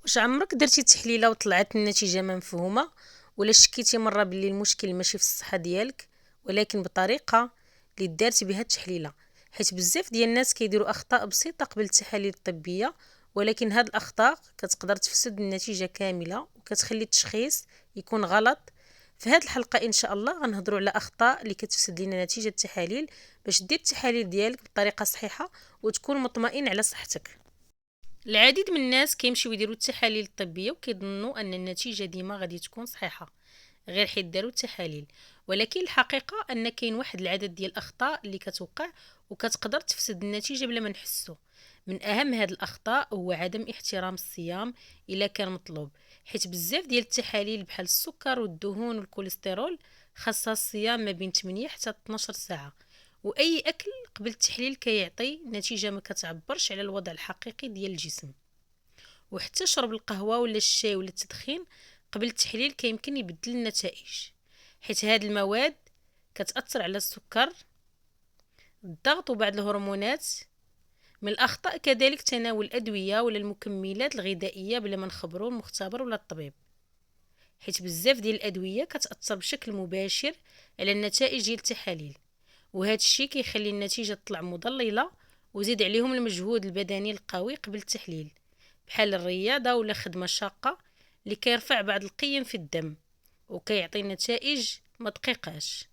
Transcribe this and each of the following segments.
واش عمرك درتي تحليله وطلعت النتيجه ما مفهومه، ولا شكيتي مره باللي المشكل ماشي في الصحه ديالك ولكن بطريقه اللي دارت بها التحليله؟ حيت بزاف ديال الناس كيديروا اخطاء بسيطه قبل التحاليل الطبيه، ولكن هاد الاخطاء كتقدر تفسد النتيجه كامله وكتخلي التشخيص يكون غلط. في هاد الحلقه ان شاء الله غنهضروا على اخطاء اللي كتفسد لنا نتيجه التحاليل باش دير التحاليل ديالك بطريقه صحيحه وتكون مطمئن على صحتك. العديد من الناس كيمشيو يديروا التحاليل الطبيه وكيظنوا ان النتيجه ديما غادي تكون صحيحه غير حيت داروا التحاليل، ولكن الحقيقه ان كاين واحد العدد ديال الاخطاء اللي كتوقع وكتقدر تفسد النتيجه بلا ما نحسو. من اهم هاد الاخطاء هو عدم احترام الصيام الا كان مطلوب، حيت بزاف ديال التحاليل بحال السكر والدهون والكوليسترول خاصها الصيام ما بين 8 حتى 12 ساعه، واي اكل قبل التحليل كيعطي نتيجه ما كتعبرش على الوضع الحقيقي ديال الجسم. وحتى شرب القهوه ولا الشاي ولا التدخين قبل التحليل كيمكن يبدل النتائج، حيت هاد المواد كتاثر على السكر، الضغط وبعض الهرمونات. من الاخطاء كذلك تناول الادويه ولا المكملات الغذائيه بلا ما نخبروا المختبر ولا الطبيب، حيت بزاف ديال الادويه كتاثر بشكل مباشر على النتائج ديال التحاليل، وهذا الشيء كيخلي النتيجه تطلع مضلله. وزيد عليهم المجهود البدني القوي قبل التحليل بحال الرياضه ولا خدمه شاقه اللي كيرفع بعض القيم في الدم وكيعطي نتائج ما دقيقاش.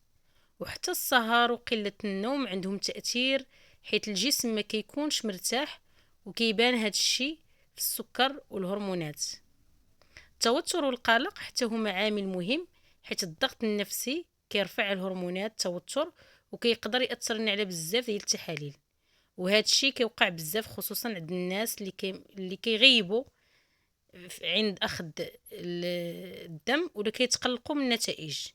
وحتى السهر وقله النوم عندهم تاثير، حيت الجسم ما كيكونش مرتاح وكيبان هذا الشيء في السكر والهرمونات. التوتر والقلق حتى هما عامل مهم، حيت الضغط النفسي كيرفع الهرمونات التوتر وكيقدر ياثر على بزاف ديال التحاليل، وهذا الشيء كيوقع بزاف خصوصا عند الناس اللي كيغيبوا عند اخذ الدم ولا كيتقلقوا من النتائج.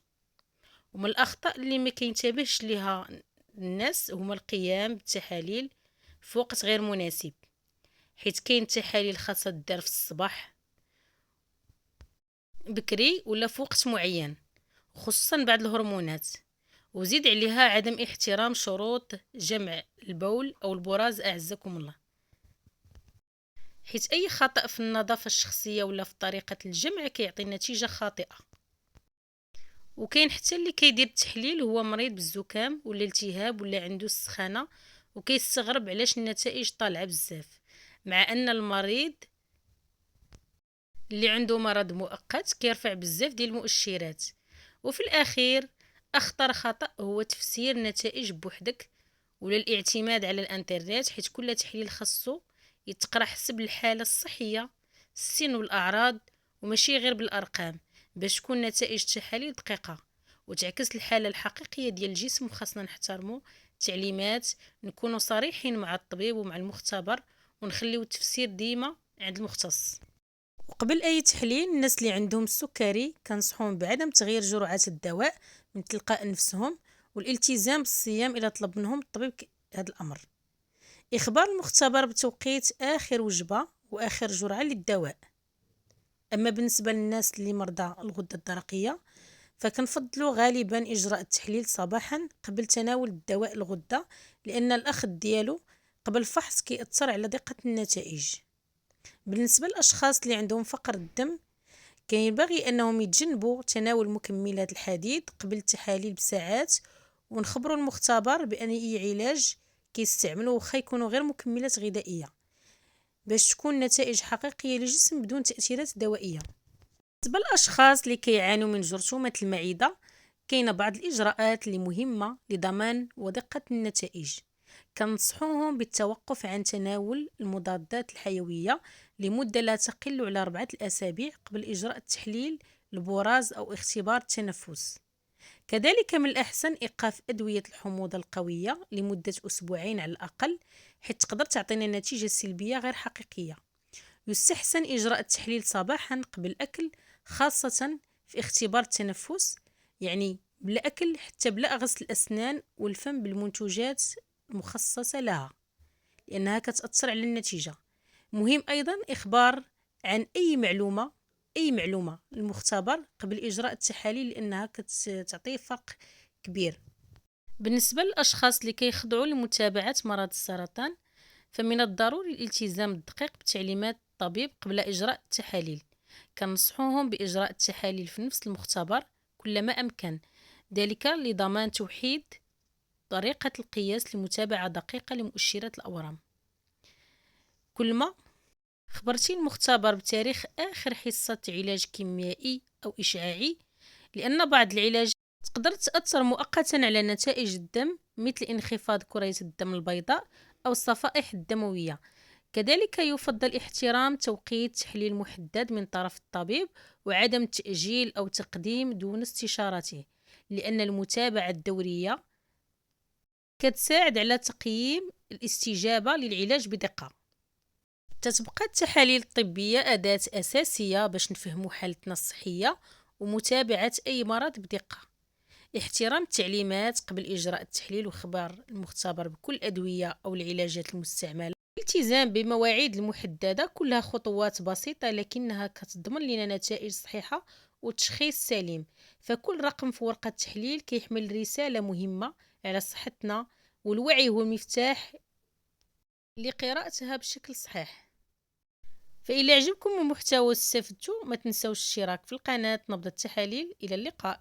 ومن الاخطاء اللي ما كينتبهش ليها الناس هما القيام بالتحاليل في وقت غير مناسب، حيت كاين تحاليل خاصه دار في الصباح بكري ولا في وقت معين، خصوصا بعض الهرمونات. وزيد عليها عدم احترام شروط جمع البول او البراز اعزكم الله، حيت اي خطأ في النظافة الشخصية ولا في طريقة الجمع كيعطي نتيجة خاطئة. وكاين حتى اللي كيدير التحليل هو مريض بالزكام ولا التهاب ولا عنده السخانة وكيستغرب علاش النتائج طالعة بزاف، مع ان المريض اللي عنده مرض مؤقت كيرفع بزاف ديال المؤشرات. وفي الاخير اخطر خطأ هو تفسير النتائج بوحدك ولا الاعتماد على الانترنت، حيت كل تحليل خاصو يتقرا حسب الحالة الصحية، السن والاعراض، وماشي غير بالارقام، باش تكون نتائج التحاليل دقيقة وتعكس الحالة الحقيقية ديال الجسم. وخاصنا نحترموا التعليمات، نكونوا صريحين مع الطبيب ومع المختبر، ونخليو التفسير ديما عند المختص. وقبل اي تحليل الناس اللي عندهم السكري كنصحوهم بعدم تغيير جرعات الدواء من تلقاء نفسهم، والالتزام بالصيام اذا طلب منهم الطبيب هذا الامر. اخبار المختبر بتوقيت اخر وجبه واخر جرعه للدواء. اما بالنسبه للناس اللي مرضى الغده الدرقيه فكنفضلوا غالبا اجراء التحليل صباحا قبل تناول الدواء الغده، لان الاخذ ديالو قبل الفحص كيأثر على دقه النتائج. بالنسبة للأشخاص اللي عندهم فقر الدم كينبغي أنهم يتجنبوا تناول مكملات الحديد قبل التحاليل بساعات، ونخبروا المختبر بأن أي علاج كيستعملوا وخا يكونوا غير مكملات غذائية باش تكون نتائج حقيقية للجسم بدون تأثيرات دوائية. بالنسبة للأشخاص اللي كيعانوا من جرثومة المعدة كاينه بعض الإجراءات اللي مهمة لضمان ودقة النتائج. كنصحوهم بالتوقف عن تناول المضادات الحيوية لمدة لا تقل على 4 أسابيع قبل إجراء التحليل البراز أو اختبار التنفس. كذلك من الأحسن إيقاف أدوية الحموضة القوية لمدة أسبوعين على الأقل، حيث تقدر تعطينا نتيجة سلبية غير حقيقية. يستحسن إجراء التحليل صباحا قبل الأكل، خاصة في اختبار التنفس، يعني بلا أكل حتى بلا غسل الأسنان والفم بالمنتوجات المخصصة لها، لأنها كتأثر على النتيجة. مهم أيضا إخبار عن أي معلومة المختبر قبل إجراء التحاليل، لأنها كتعطي فرق كبير. بالنسبة للأشخاص اللي كيخضعوا لمتابعة مرض السرطان فمن الضروري الالتزام الدقيق بالتعليمات الطبيب قبل إجراء التحاليل. كنصحوهم بإجراء التحاليل في نفس المختبر كلما أمكن، ذلك لضمان توحيد طريقة القياس لمتابعة دقيقة لمؤشرات الأورام. كلما خبرتي المختبر بتاريخ آخر حصة علاج كيميائي أو إشعاعي، لأن بعض العلاج تقدر تأثر مؤقتا على نتائج الدم مثل انخفاض كريات الدم البيضاء أو الصفائح الدموية. كذلك يفضل احترام توقيت تحليل محدد من طرف الطبيب وعدم التأجيل أو تقديم دون استشارته، لأن المتابعة الدورية كتساعد على تقييم الاستجابة للعلاج بدقة. تتبقى التحاليل الطبية أداة أساسية باش نفهمو حالتنا الصحية ومتابعة أي مرض بدقة. احترام التعليمات قبل إجراء التحليل وخبر المختبر بكل الأدوية أو العلاجات المستعملة. الالتزام بمواعيد المحددة كلها خطوات بسيطة لكنها كتضمن لنا نتائج صحيحة وتشخيص سليم. فكل رقم في ورقة التحليل كيحمل رسالة مهمة على صحتنا، والوعي هو المفتاح لقراءتها بشكل صحيح. فإلا عجبكم المحتوى واستفدتوا ما تنسوش الاشتراك في القناة نبض التحاليل. إلى اللقاء.